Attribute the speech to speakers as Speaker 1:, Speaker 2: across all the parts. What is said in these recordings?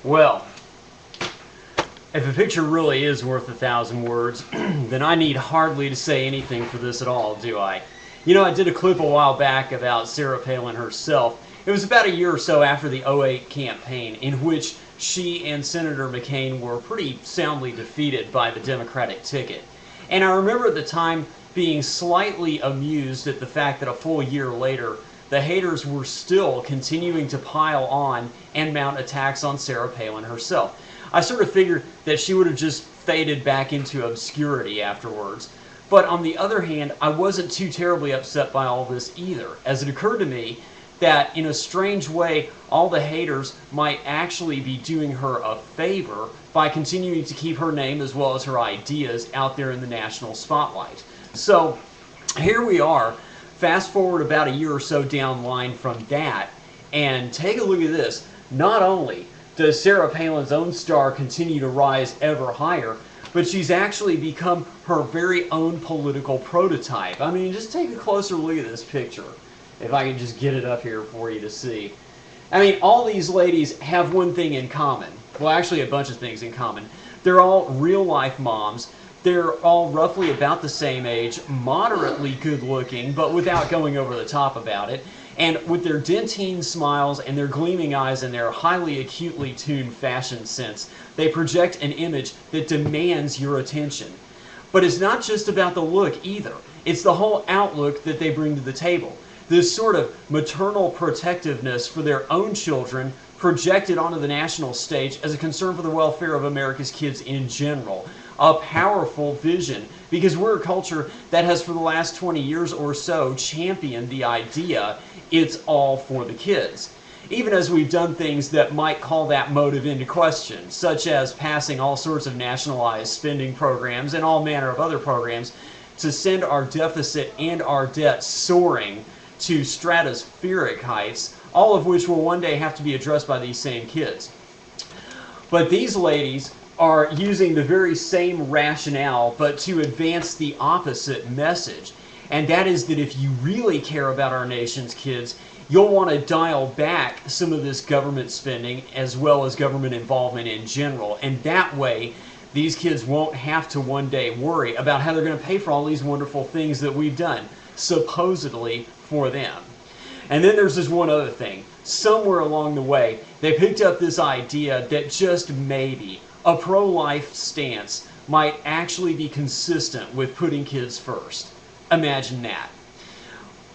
Speaker 1: Well, if a picture really is worth 1,000 words, then I need hardly to say anything for this at all, do I? You know, I did a clip a while back about Sarah Palin herself. It was about a year or so after the '08 campaign, in which she and Senator McCain were pretty soundly defeated by the Democratic ticket. And I remember at the time being slightly amused at the fact that a full year later, the haters were still continuing to pile on and mount attacks on Sarah Palin herself. I sort of figured that she would have just faded back into obscurity afterwards. But on the other hand, I wasn't too terribly upset by all this either, as it occurred to me that in a strange way, all the haters might actually be doing her a favor by continuing to keep her name as well as her ideas out there in the national spotlight. So here we are, fast forward about a year or so down the line from that, and take a look at this. Not only does Sarah Palin's own star continue to rise ever higher, but she's actually become her very own political prototype. I mean, just take a closer look at this picture, if I can just get it up here for you to see. I mean, all these ladies have one thing in common. Well, actually a bunch of things in common. They're all real-life moms. They're all roughly about the same age, moderately good-looking, but without going over the top about it. And with their dentine smiles and their gleaming eyes and their highly acutely tuned fashion sense, they project an image that demands your attention. But it's not just about the look either. It's the whole outlook that they bring to the table. This sort of maternal protectiveness for their own children projected onto the national stage as a concern for the welfare of America's kids in general. A powerful vision, because we're a culture that has for the last 20 years or so championed the idea it's all for the kids. Even as we've done things that might call that motive into question, such as passing all sorts of nationalized spending programs and all manner of other programs to send our deficit and our debt soaring to stratospheric heights, all of which will one day have to be addressed by these same kids. But these ladies are using the very same rationale, but to advance the opposite message. And that is that if you really care about our nation's kids, you'll want to dial back some of this government spending as well as government involvement in general. And that way, these kids won't have to one day worry about how they're going to pay for all these wonderful things that we've done, supposedly for them. And then there's this one other thing. Somewhere along the way, they picked up this idea that just maybe a pro-life stance might actually be consistent with putting kids first. Imagine that.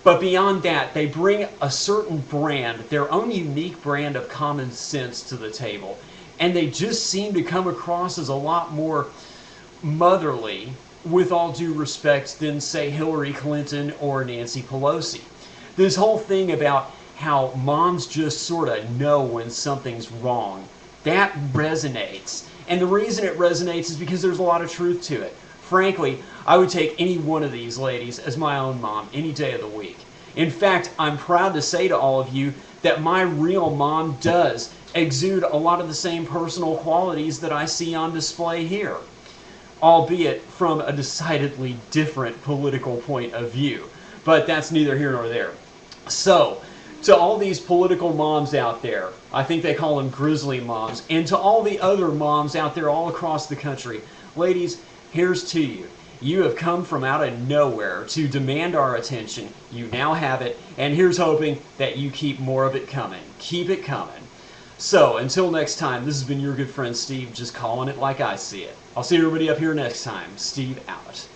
Speaker 1: But beyond that, they bring a certain brand, their own unique brand of common sense to the table. And they just seem to come across as a lot more motherly, with all due respect, than, say, Hillary Clinton or Nancy Pelosi. This whole thing about how moms just sort of know when something's wrong, that resonates. And the reason it resonates is because there's a lot of truth to it. Frankly, I would take any one of these ladies as my own mom any day of the week. In fact, I'm proud to say to all of you that my real mom does exude a lot of the same personal qualities that I see on display here, albeit from a decidedly different political point of view. But that's neither here nor there. So, to all these political moms out there, I think they call them grizzly moms, and to all the other moms out there all across the country, ladies, here's to you. You have come from out of nowhere to demand our attention. You now have it, and here's hoping that you keep more of it coming. Keep it coming. So, until next time, this has been your good friend Steve, just calling it like I see it. I'll see everybody up here next time. Steve out.